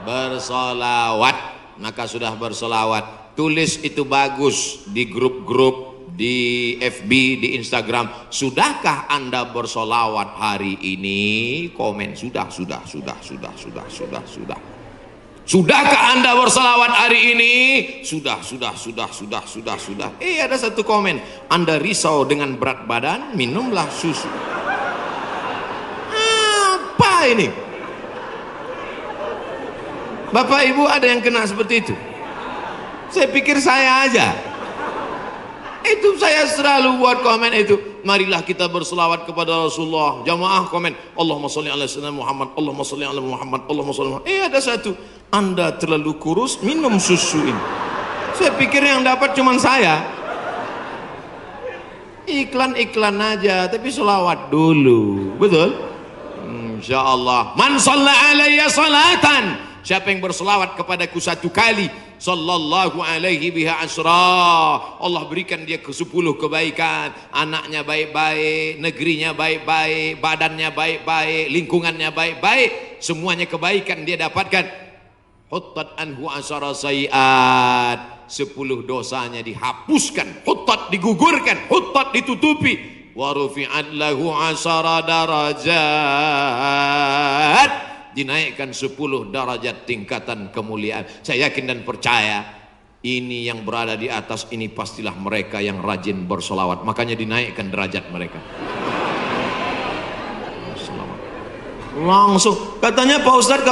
bersolawat. Maka sudah bersolawat, tulis itu bagus di grup-grup, di FB, di Instagram. Sudahkah Anda bersolawat hari ini? Komen sudah. Sudahkah Anda berselawat hari ini? Sudah. Ada satu komen, Anda risau dengan berat badan, minumlah susu. Apa ini? Bapak Ibu ada yang kena seperti itu? Saya pikir saya aja. Itu saya selalu buat komen itu. Marilah kita berselawat kepada Rasulullah. Jamaah komen, Allahumma sholli ala sayyidina Muhammad, Allahumma sholli ala Muhammad, Allahumma sholli ala Muhammad. Ada satu, Anda terlalu kurus, minum susu ini. Saya pikir yang dapat cuma saya. Iklan-iklan aja, tapi selawat dulu. Betul? Insyaallah. Man shalla alayya salatan, siapa yang berselawat kepadaku satu kali, sallallahu alaihi biha asra, Allah berikan dia ke 10 kebaikan. Anaknya baik-baik, negerinya baik-baik, badannya baik-baik, lingkungannya baik-baik, semuanya kebaikan dia dapatkan. Huttat anhu asara sayiat, 10 dosanya dihapuskan. Huttat digugurkan, huttat ditutupi. Wa rufi'at lahu asara darajat, dinaikkan 10 derajat tingkatan kemuliaan. Saya yakin dan percaya ini yang berada di atas ini pastilah mereka yang rajin bersolawat, makanya dinaikkan derajat mereka. Langsung katanya Pak Ustadz,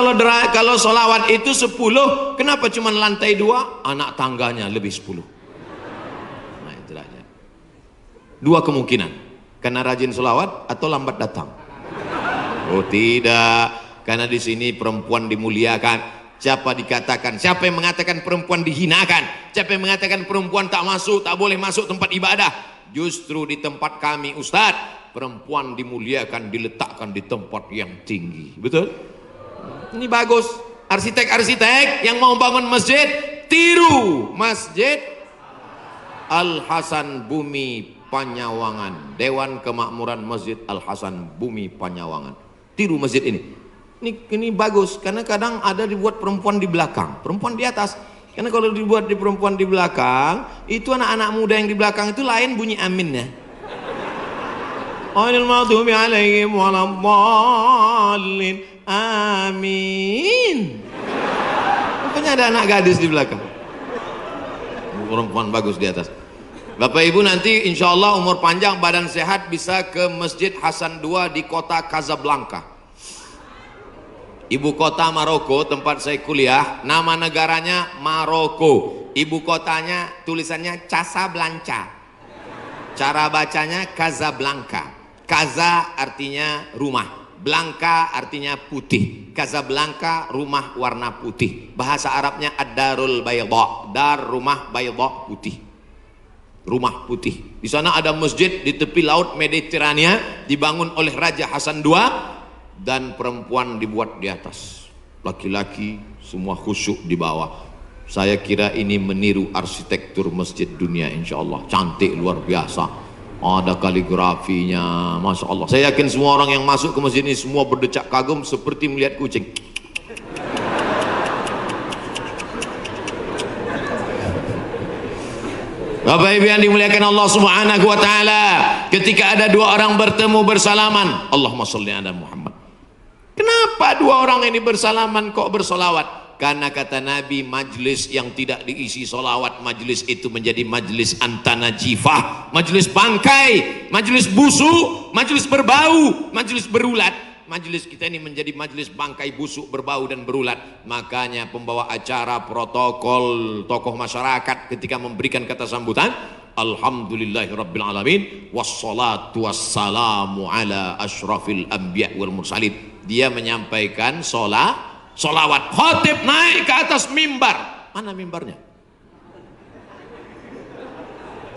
kalau solawat itu 10, kenapa cuma lantai 2? Anak tangganya lebih 10. Nah itu aja. 2 kemungkinan, karena rajin solawat atau lambat datang. Oh tidak, karena di sini perempuan dimuliakan. Siapa yang mengatakan perempuan dihinakan? Siapa yang mengatakan perempuan tak boleh masuk tempat ibadah? Justru di tempat kami Ustadz, perempuan dimuliakan, diletakkan di tempat yang tinggi. Betul? Ini bagus. Arsitek-arsitek yang mau bangun masjid, tiru Masjid Al Hasan Bumi Panyawangan, Dewan Kemakmuran Masjid Al Hasan Bumi Panyawangan. Tiru masjid ini. Ini bagus, karena kadang ada dibuat perempuan di belakang, perempuan di atas. Karena kalau dibuat di perempuan di belakang, itu anak-anak muda yang di belakang itu lain bunyi aminnya. Ainul maghdubi alaihim waladdallin. Amin. Rupanya ada anak gadis di belakang. Perempuan bagus di atas. Bapak Ibu nanti insya Allah umur panjang, badan sehat, bisa ke Masjid Hasan II di kota Casablanca. Ibu kota Maroko, tempat saya kuliah. Nama negaranya Maroko. Ibu kotanya tulisannya Casablanca. Cara bacanya Casablanca. Casa artinya rumah, Blanca artinya putih. Casablanca rumah warna putih. Bahasa Arabnya ad-darul bayda, dar rumah, bayda putih, rumah putih. Di sana ada masjid di tepi laut Mediterania, dibangun oleh Raja Hasan II, dan perempuan dibuat di atas, laki-laki semua khusyuk di bawah. Saya kira ini meniru arsitektur masjid dunia, insya Allah cantik luar biasa. Ada kaligrafinya, masya Allah. Saya yakin semua orang yang masuk ke masjid ini semua berdecak kagum seperti melihat kucing. Bapak Ibu yang dimuliakan Allah Subhanahu wa taala, ketika ada 2 orang bertemu bersalaman, Allahumma sholli ala Muhammad. Kenapa 2 orang ini bersalaman kok bersolawat? Karena kata Nabi, majlis yang tidak diisi solawat, majlis itu menjadi majlis antanajifah, majlis bangkai, majlis busuk, majlis berbau, majlis berulat. majelis kita ini menjadi majelis bangkai busuk, berbau dan berulat. Makanya pembawa acara, protokol, tokoh masyarakat ketika memberikan kata sambutan, alhamdulillahirabbil alamin wassalatu wassalamu ala asyrafil anbiya wal mursalin. Dia menyampaikan solawat. Khatib naik ke atas mimbar. Mana mimbarnya?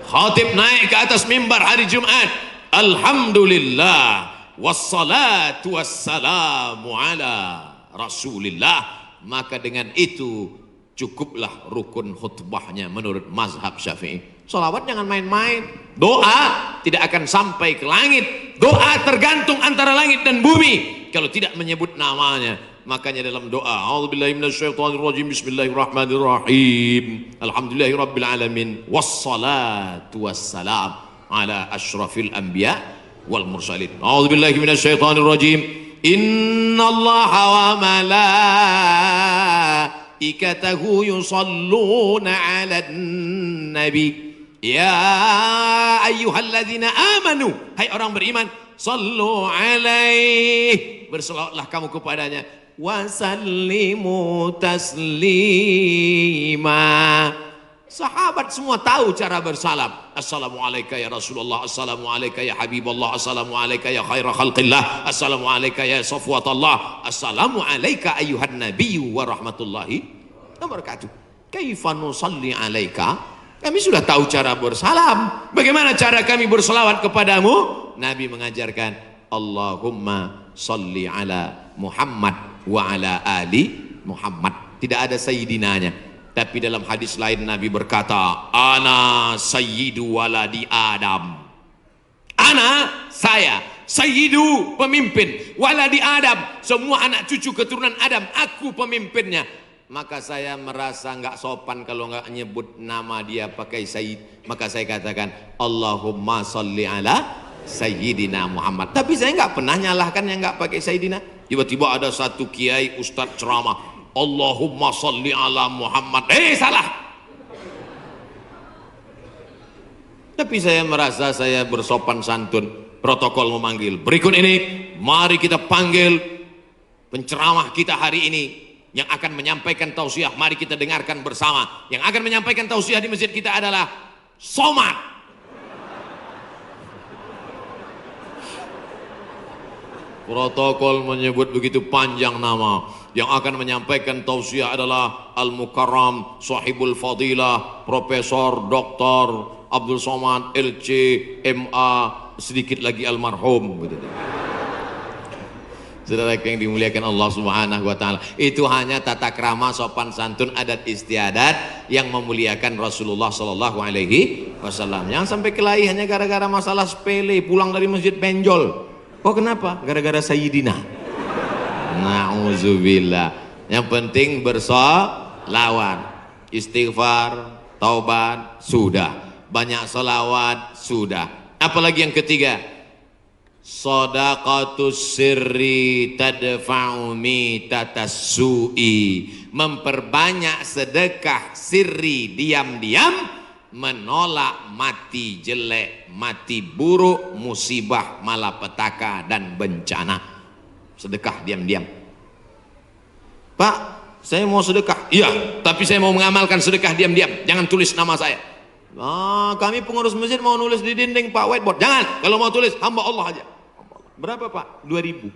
Khatib naik ke atas mimbar hari Jumat. Alhamdulillah wassalatu wassalamu ala rasulillah. Maka dengan itu cukuplah rukun khutbahnya menurut mazhab Syafi'i. Salawat jangan main-main. Doa tidak akan sampai ke langit. Doa tergantung antara langit dan bumi kalau tidak menyebut namanya. Makanya dalam doa, a'udzubillahi minasyaitonirrajim, bismillahirrahmanirrahim, alhamdulillahirabbil alamin, wassalatu wassalam ala asyrafil anbiya wal mursalin. A'udzubillahi minasyaitonirrajim, innallaha wa malaikatahu yusalluna 'alan nabi. Ya ayyuhalladzina amanu, hai orang beriman, sallu alaihi, berselawatlah kamu kepadanya, wasallimu taslima. Sahabat semua tahu cara bersalam. Assalamualaikum ya Rasulullah, assalamualaikum ya Habibullah, assalamualaikum ya khaira khalqillah, assalamualaikum ya safwatallah, assalamualaikum ayuhan nabiyyu wa rahmatullahi wa barakatuh. Kaifa nusalli alaika? Kami sudah tahu cara bersalam. Bagaimana cara kami berselawat kepadamu? Nabi mengajarkan, Allahumma salli ala Muhammad wa ala ali Muhammad. Tidak ada sayyidinanya. Tapi dalam hadis lain Nabi berkata, ana sayyidu waladi Adam. Ana, saya, sayyidu, pemimpin, waladi Adam, semua anak cucu keturunan Adam, aku pemimpinnya. Maka saya merasa nggak sopan kalau nggak nyebut nama dia pakai sayyid. Maka saya katakan, Allahumma salli ala sayyidina Muhammad. Tapi saya nggak pernah nyalahkan yang nggak pakai sayyidina. Tiba-tiba ada satu kiai ustadz ceramah, Allahumma salli ala Muhammad. Salah. Tapi saya merasa saya bersopan santun. Protokol memanggil. Berikut ini, mari kita panggil penceramah kita hari ini yang akan menyampaikan tausiah. Mari kita dengarkan bersama. Yang akan menyampaikan tausiah di masjid kita adalah Somad. Protokol menyebut begitu panjang nama. Yang akan menyampaikan tausiah adalah Al-Mukarram Sahibul Fadilah Profesor Dr. Abdul Somad LC MA, sedikit lagi almarhum. Saudara yang dimuliakan Allah Subhanahu wa taala, itu hanya tata krama, sopan santun, adat istiadat yang memuliakan Rasulullah sallallahu alaihi wasallam. Yang sampai kelahi hanya gara-gara masalah sepele, pulang dari masjid benjol. Oh kenapa? Gara-gara sayyidina. Nauzubillah. Yang penting bersolawat, istighfar, taubat, sudah. Banyak solawat, sudah. Apalagi yang ketiga, shadaqatus sirri tadfa'u mitatas su'i. Memperbanyak sedekah sirri, diam-diam, menolak mati jelek, mati buruk, musibah, malapetaka dan bencana. Sedekah diam-diam. Pak, saya mau sedekah. Iya, tapi saya mau mengamalkan sedekah diam-diam. Jangan tulis nama saya. Kami pengurus masjid mau nulis di dinding Pak, whiteboard. Jangan, kalau mau tulis hamba Allah aja. Berapa Pak? 2.000.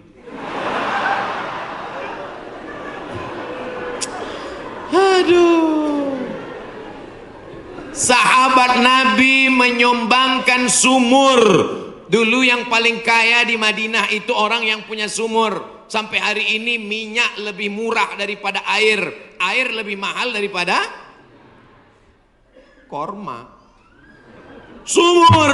Aduh. Sahabat Nabi menyumbangkan sumur. Dulu yang paling kaya di Madinah itu orang yang punya sumur. Sampai hari ini minyak lebih murah daripada air. Air lebih mahal daripada korma. Sumur,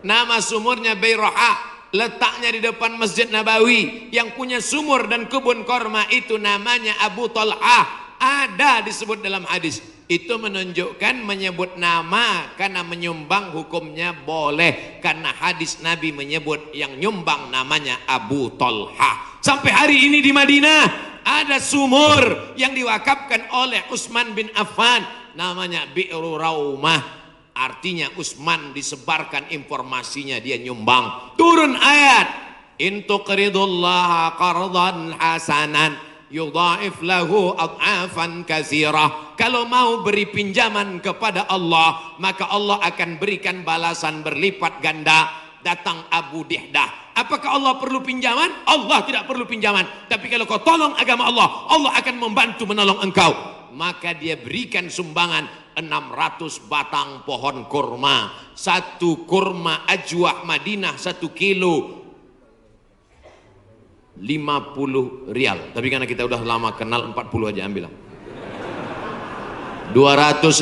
nama sumurnya Bayroha, letaknya di depan Masjid Nabawi. Yang punya sumur dan kebun korma itu namanya Abu Talhah. Ada disebut dalam hadis. Itu menunjukkan menyebut nama karena menyumbang hukumnya boleh. Karena hadis Nabi menyebut yang nyumbang namanya Abu Talhah. Sampai hari ini di Madinah ada sumur yang diwakafkan oleh Utsman bin Affan. Namanya Bi'ru Raumah. Artinya Utsman disebarkan informasinya, dia nyumbang. Turun ayat. In tuqridullaha qardan hasanan yudha'if lahu ad'afan katsirah. Kalau mau beri pinjaman kepada Allah, maka Allah akan berikan balasan berlipat ganda. Datang Abu Dihdah. Apakah Allah perlu pinjaman? Allah tidak perlu pinjaman. Tapi kalau kau tolong agama Allah, Allah akan membantu menolong engkau. Maka dia berikan sumbangan 600 batang pohon kurma. Satu kurma ajwah Madinah 1 kilo 50 rial. Tapi karena kita udah lama kenal, 40 aja ambil. 250.000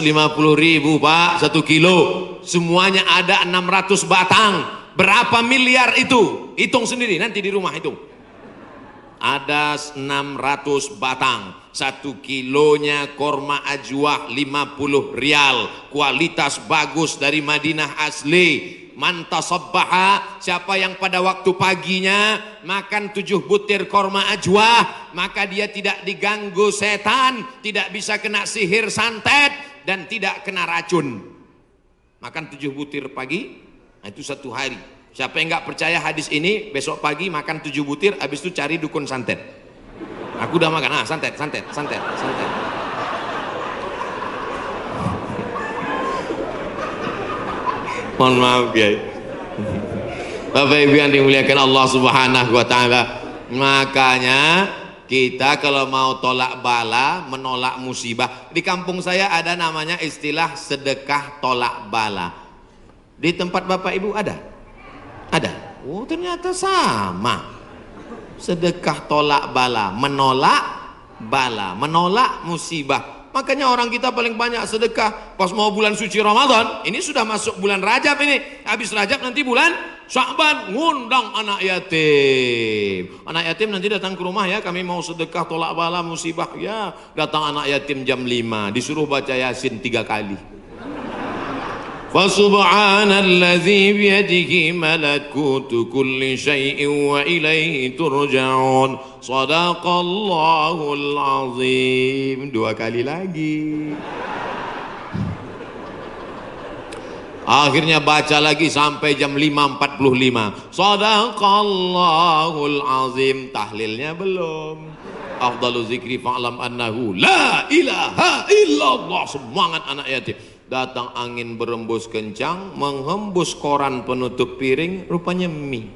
Pak 1 kilo. Semuanya ada 600 batang. Berapa miliar itu? Hitung sendiri nanti di rumah hitung. Ada 600 batang. 1 kilonya korma ajwah 50 rial. Kualitas bagus dari Madinah asli. Man tasabbaha, siapa yang pada waktu paginya makan 7 butir korma ajwah, maka dia tidak diganggu setan, tidak bisa kena sihir santet, dan tidak kena racun. Makan 7 butir pagi, itu 1 hari. Siapa yang nggak percaya hadis ini, besok pagi makan 7 butir, habis itu cari dukun santet. Aku udah makan, santet. Mohon maaf ya, Bapak Ibu yang dimuliakan Allah Subhanahu wa Ta'ala. Makanya kita kalau mau tolak bala, menolak musibah, di kampung saya ada namanya istilah sedekah tolak bala. Di tempat Bapak Ibu ada? Ada. Oh ternyata sama. Sedekah tolak bala, menolak bala, menolak musibah. Makanya orang kita paling banyak sedekah pas mau bulan suci Ramadan. Ini sudah masuk bulan Rajab ini. Habis Rajab nanti bulan Sya'ban, ngundang anak yatim. Anak yatim nanti datang ke rumah ya, kami mau sedekah tolak bala musibah. Ya, datang anak yatim jam 5, disuruh baca Yasin 3 kali. Fasubhanalladzi biyadihi malakutu kulli syai'in wa ilaihi turja'un. Shadaqallahul azim. 2 kali lagi. Akhirnya baca lagi sampai jam 5.45. Shadaqallahul azim. Tahlilnya belum. Afdalu zikri fa'lam annahu la ilaha illallah. Semangat anak yatim. Datang angin berembus kencang, menghembus koran penutup piring, rupanya mie.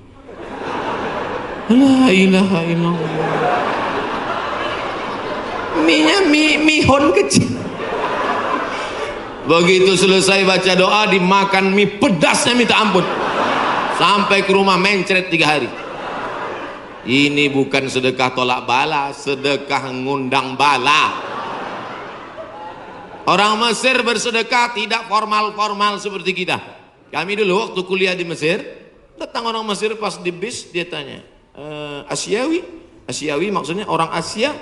La ilaha illallah. Mie-nya mihon kecil. Begitu selesai baca doa, dimakan mie pedasnya minta ampun. Sampai ke rumah mencret 3 hari. Ini bukan sedekah tolak bala, sedekah ngundang bala. Orang Mesir bersedekah tidak formal-formal seperti kita. Kami dulu waktu kuliah di Mesir, datang orang Mesir pas di bis, dia tanya, Asyawi maksudnya orang Asia.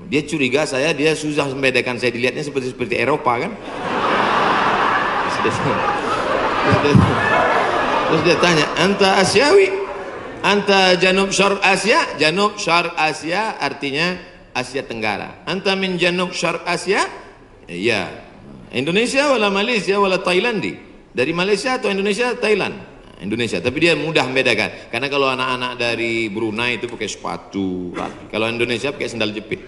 Dia curiga dia susah membedakan saya, dilihatnya seperti Eropa kan. Terus dia tanya, anta Asyawi, anta Janub Syarq Asia. Janub Syarq Asia artinya Asia Tenggara. Anta min Janub Syarq Asia. Ya, Indonesia wala Malaysia wala Thailandi. Dari Malaysia atau Indonesia, Thailand. Indonesia, tapi dia mudah membedakan. Karena kalau anak-anak dari Brunei itu pakai sepatu, kalau Indonesia pakai sandal jepit.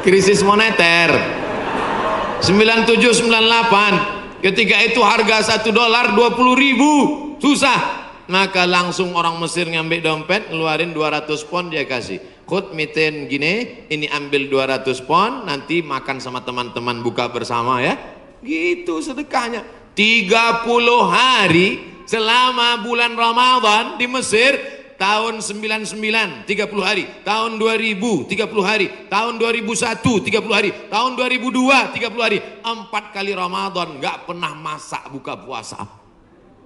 Krisis moneter 97-98, ketika itu harga $1 20.000, susah. Maka langsung orang Mesir ngambil dompet, ngeluarin 200 pon, dia kasih. Khud miten gini, ini ambil 200 pon, nanti makan sama teman-teman buka bersama ya. Gitu sedekahnya. 30 hari selama bulan Ramadan di Mesir. Tahun 99 30 hari, tahun 2000 30 hari, tahun 2001 30 hari, tahun 2002 30 hari. 4 kali Ramadan nggak pernah masak buka puasa.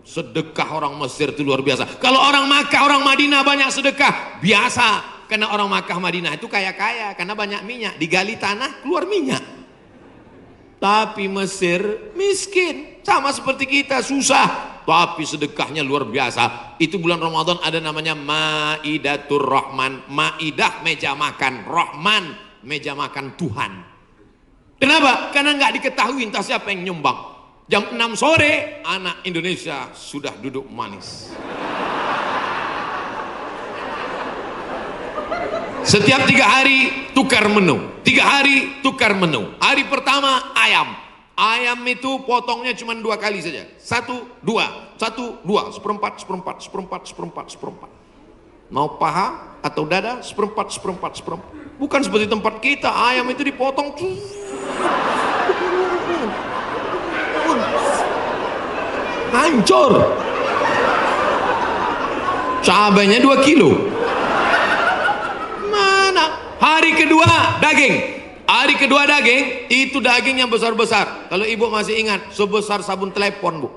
Sedekah orang Mesir itu luar biasa. Kalau orang Makkah, orang Madinah banyak sedekah biasa. Karena orang Makkah Madinah itu kaya-kaya, karena banyak minyak, digali tanah keluar minyak. Tapi Mesir miskin, sama seperti kita, susah, tapi sedekahnya luar biasa. Itu bulan Ramadan ada namanya Maidatur Rahman. Maidah meja makan, Rahman meja makan Tuhan. Kenapa? Karena nggak diketahui entah siapa yang nyumbang. Jam 6 sore anak Indonesia sudah duduk manis. Setiap 3 hari tukar menu, 3 hari tukar menu. Hari pertama ayam. Ayam itu potongnya cuma 2 kali saja. 1, 2, 1, 2, seperempat, seperempat, seperempat, seperempat, seperempat. Mau paha atau dada, seperempat, seperempat, seperempat. Bukan seperti tempat kita, ayam itu dipotong. Hancur. Cabainya 2 kilo. Mana? Hari kedua daging. Hari kedua daging, itu daging yang besar-besar. Kalau ibu masih ingat, sebesar sabun telepon, Bu.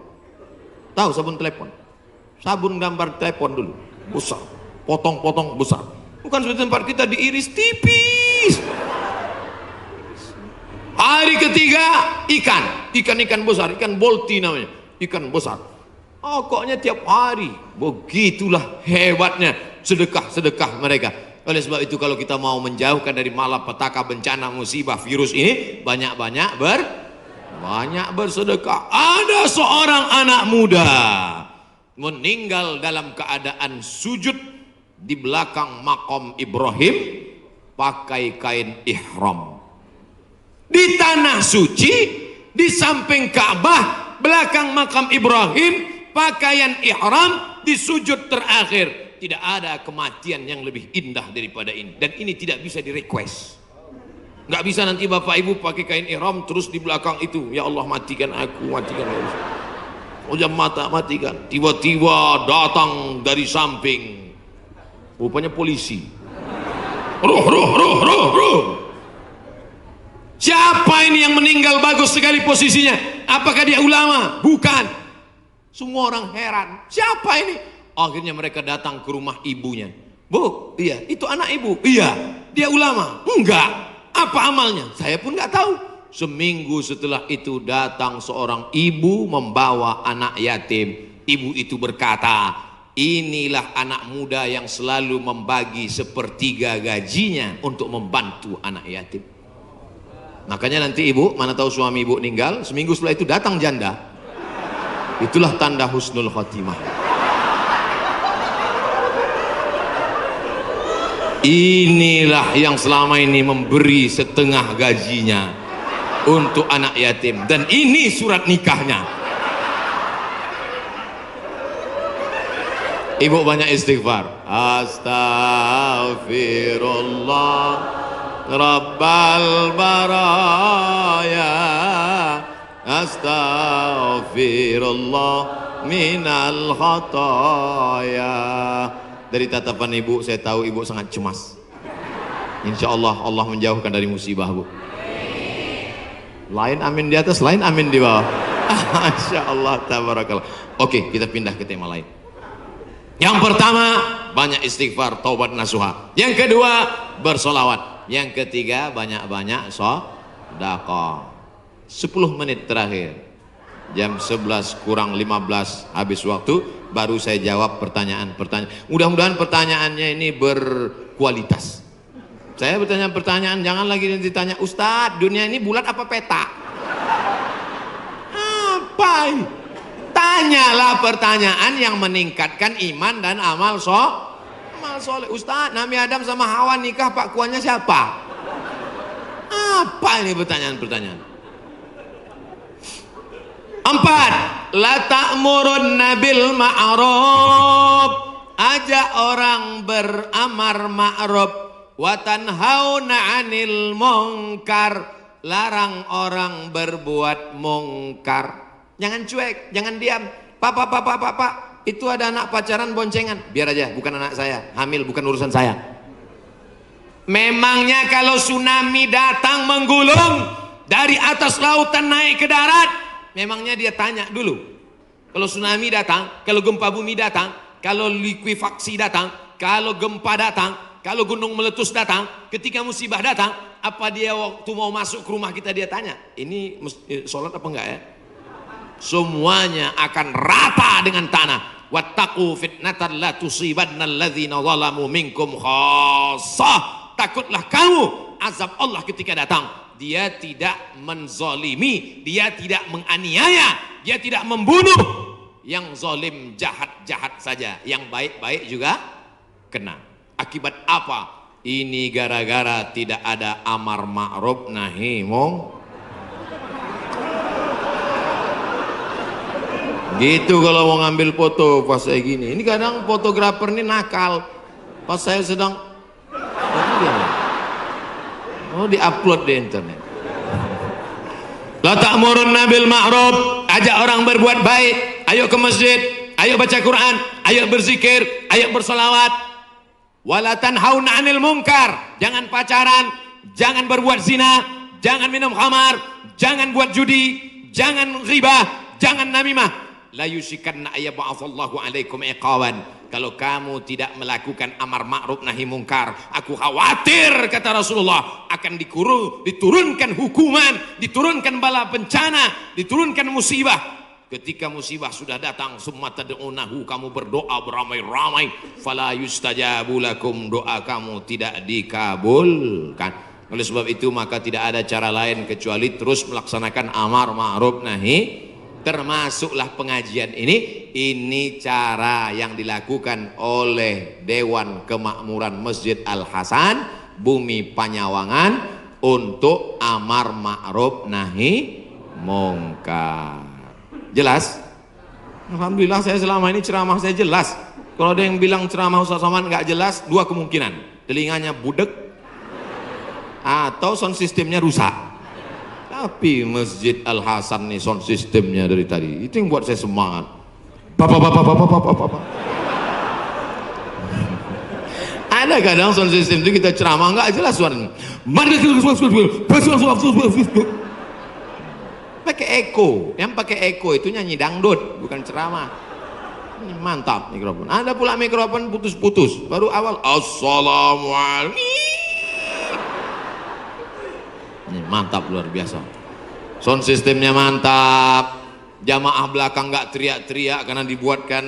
Tahu sabun telepon? Sabun gambar telepon dulu. Besar. Potong-potong besar. Bukan seperti tempat kita diiris tipis. Hari ketiga ikan. Ikan-ikan besar, ikan bolti namanya. Ikan besar. Pokoknya tiap hari. Begitulah hebatnya sedekah-sedekah mereka. Oleh sebab itu kalau kita mau menjauhkan dari malapetaka, bencana, musibah, virus ini, banyak-banyak bersedekah. Ada seorang anak muda meninggal dalam keadaan sujud di belakang makam Ibrahim pakai kain ihram. Di tanah suci, di samping Ka'bah, belakang makam Ibrahim, pakaian ihram di sujud terakhir. Tidak ada kematian yang lebih indah daripada ini. Dan ini tidak bisa di-request. Nggak bisa nanti bapak ibu pakai kain ihram terus di belakang itu, ya Allah matikan aku, matikan aku. Ujam mata matikan. Tiba-tiba datang dari samping, rupanya polisi. Ruh. Siapa ini yang meninggal bagus sekali posisinya? Apakah dia ulama? Bukan. Semua orang heran. Siapa ini? Akhirnya mereka datang ke rumah ibunya. Bu, iya, itu anak ibu. Iya, dia ulama. Enggak. Apa amalnya? Saya pun nggak tahu. Seminggu setelah itu datang seorang ibu membawa anak yatim. Ibu itu berkata, inilah anak muda yang selalu membagi 1/3 gajinya untuk membantu anak yatim. Makanya nanti ibu, mana tahu suami ibu meninggal, seminggu setelah itu datang janda. Itulah tanda husnul khotimah. Inilah yang selama ini memberi setengah gajinya untuk anak yatim. Dan ini surat nikahnya. Ibu banyak istighfar. Astaghfirullah Rabbal baraya, astaghfirullah minal khataya. Dari tatapan ibu saya tahu ibu sangat cemas. Insya Allah Allah menjauhkan dari musibah, Bu. Lain amin di atas, lain amin di bawah. Masya Allah, tabarakallah. Oke, kita pindah ke tema lain. Yang pertama, banyak istighfar, taubat nasuha. Yang kedua, bersolawat. Yang ketiga, banyak-banyak sedekah. 10 menit terakhir, jam 11 kurang 15 habis waktu, baru saya jawab pertanyaan-pertanyaan. Mudah-mudahan pertanyaannya ini berkualitas. Saya bertanya pertanyaan, jangan lagi ditanya, Ustadz, dunia ini bulat apa peta? Apa? Tanyalah pertanyaan yang meningkatkan iman dan amal soleh. Ustadz, Nabi Adam sama Hawa nikah, Pak Kuannya siapa? Apa ini pertanyaan-pertanyaan? 4. La ta'murunna bil ma'ruf. Ajak orang beramar ma'ruf. Wa tanhauna 'anil munkar. Larang orang berbuat mungkar. Jangan cuek, jangan diam. Pak, itu ada anak pacaran boncengan. Biar aja, bukan anak saya. Hamil bukan urusan saya. Memangnya kalau tsunami datang menggulung dari atas lautan naik ke darat, memangnya dia tanya dulu. Kalau tsunami datang, kalau gempa bumi datang, kalau likuifaksi datang, kalau gempa datang, kalau gunung meletus datang, ketika musibah datang, apa dia waktu mau masuk ke rumah kita dia tanya, ini sholat apa enggak ya? Semuanya akan rata dengan tanah. Wattaqu fitnatan la tusibanna alladzina zalamu minkum khassah. Takutlah kamu azab Allah ketika datang. Dia tidak menzolimi, dia tidak menganiaya, dia tidak membunuh. Yang zolim jahat-jahat saja, yang baik-baik juga kena. Akibat apa? Ini gara-gara tidak ada amar ma'ruf nahi mungkar. Gitu kalau mau ngambil foto pas saya gini. Ini kadang fotografer ini nakal. Pas saya sedang diupload di internet. La ta'murunna bil ma'ruf, ajak orang berbuat baik. Ayo ke masjid, ayo baca Quran, ayo berzikir, ayo bersolawat. Wala tanhauna 'anil munkar, jangan pacaran, jangan berbuat zina, jangan minum khamar, jangan buat judi, jangan ghibah, jangan namimah. La yusikanna ayyab'atsallahu 'alaikum iqawan. Kalau kamu tidak melakukan amar ma'ruf nahi mungkar, aku khawatir, kata Rasulullah, akan diturunkan hukuman, diturunkan bala bencana, diturunkan musibah. Ketika musibah sudah datang, summa tad'unahu, kamu berdoa beramai-ramai, fala yustajabu lakum, doa kamu tidak dikabulkan. Oleh sebab itu maka tidak ada cara lain kecuali terus melaksanakan amar ma'ruf nahi. Termasuklah pengajian ini cara yang dilakukan oleh Dewan Kemakmuran Masjid Al-Hasan Bumi Panyawangan untuk amar ma'ruf nahi mungkar. Jelas? Alhamdulillah saya selama ini ceramah saya jelas. Kalau ada yang bilang ceramah Ustaz Somad nggak jelas, dua kemungkinan: telinganya budek atau sound systemnya rusak. Tapi Masjid Al-Hasan nih sound sistemnya dari tadi itu yang buat saya semangat. Bapak. Ada kadang sound system itu kita ceramah nggak jelas suaranya. Pakai echo, yang pakai echo itu nyanyi dangdut, bukan ceramah. Ini mantap mikrofon. Ada pula mikrofon putus-putus. Baru awal assalamualaikum. Ini mantap, luar biasa. Sound sistemnya mantap. Jamaah belakang nggak teriak-teriak karena dibuatkan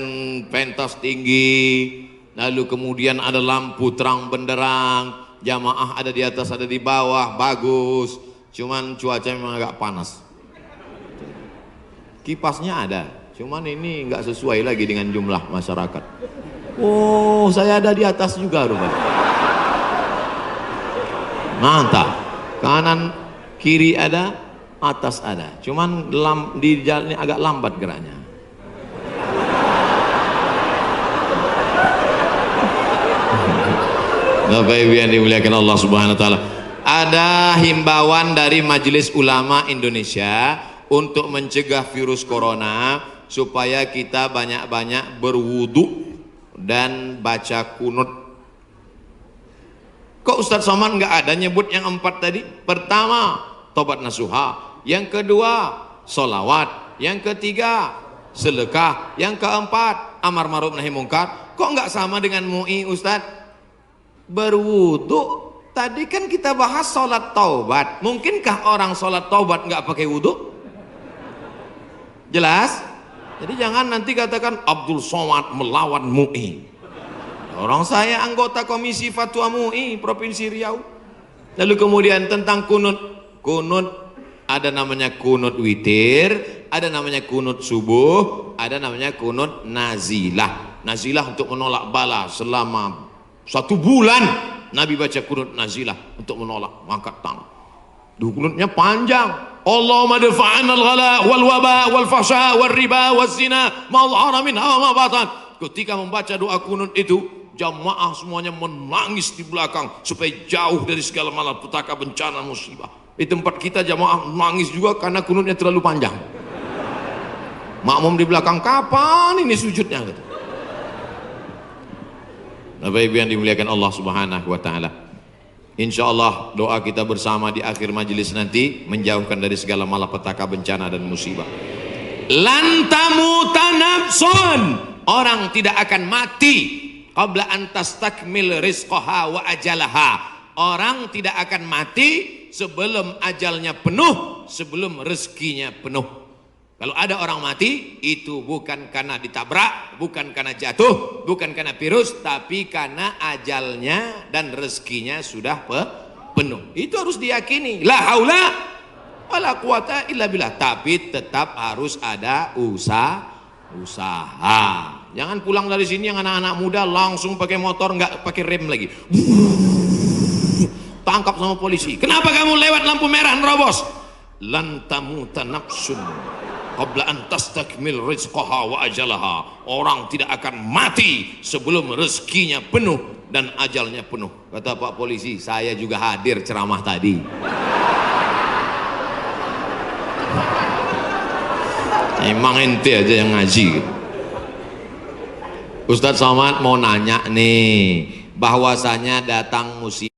pentas tinggi. Lalu kemudian ada lampu terang benderang. Jamaah ada di atas, ada di bawah, bagus. Cuman cuaca memang agak panas. Kipasnya ada, cuman ini nggak sesuai lagi dengan jumlah masyarakat. Oh, saya ada di atas juga rupanya. Mantap. Kanan kiri ada, atas ada, cuman di jalan ini agak lambat geraknya. Bapak Ibu yang dimuliakan Allah Subhanahu wa taala, ada himbauan dari Majelis Ulama Indonesia untuk mencegah virus corona supaya kita banyak-banyak berwudu dan baca kunut. Kok Ustadz Somad nggak ada nyebut yang 4 tadi? Pertama, tobat nasuha. Yang kedua, solawat. Yang ketiga, sedekah. Yang keempat, amar ma'ruf nahi mungkar. Kok nggak sama dengan MUI Ustadz? Berwudu. Tadi kan kita bahas sholat taubat. Mungkinkah orang sholat taubat nggak pakai wudu? Jelas? Jadi jangan nanti katakan Abdul Somad melawan MUI. Orang saya anggota Komisi Fatwa MUI Provinsi Riau. Lalu kemudian tentang kunut. Kunut ada namanya kunut witir, ada namanya kunut subuh, ada namanya kunut nazilah. Nazilah untuk menolak bala selama 1 bulan. Nabi baca kunut nazilah untuk menolak, angkat tangan. Kunutnya panjang. Allahumma dafa'an al-ghala wal waba wal fahsya wal riba wal zina ma dhahara minha wa ma batan. Ketika membaca doa kunut itu, jamaah semuanya menangis di belakang supaya jauh dari segala malapetaka, bencana, musibah. Di tempat kita jamaah menangis juga karena kunutnya terlalu panjang. Makmum di belakang, kapan ini sujudnya? Bapak Ibu yang dimuliakan Allah Subhanahu wa taala, insyaallah doa kita bersama di akhir majelis nanti menjauhkan dari segala malapetaka, bencana dan musibah. Lan tamuta nafsun, orang tidak akan mati qabla an tastakmil rizqaha wa ajalaha. Orang tidak akan mati sebelum ajalnya penuh, sebelum rezekinya penuh. Kalau ada orang mati, itu bukan karena ditabrak, bukan karena jatuh, bukan karena virus, tapi karena ajalnya dan rezekinya sudah penuh. Itu harus diyakini. La haula wala quwata illa billah. Tapi tetap harus ada usaha. Jangan pulang dari sini yang anak-anak muda langsung pakai motor nggak pakai rem lagi. tangkap sama polisi. Kenapa kamu lewat lampu merah nerobos? Lan tamuta nafsun qabla an tastakmil rizqaha wa ajalaha. Orang tidak akan mati sebelum rezekinya penuh dan ajalnya penuh. Kata Pak Polisi, saya juga hadir ceramah tadi. Emang ente aja yang ngaji. Ustadz Somad mau nanya nih, bahwasanya datang musibah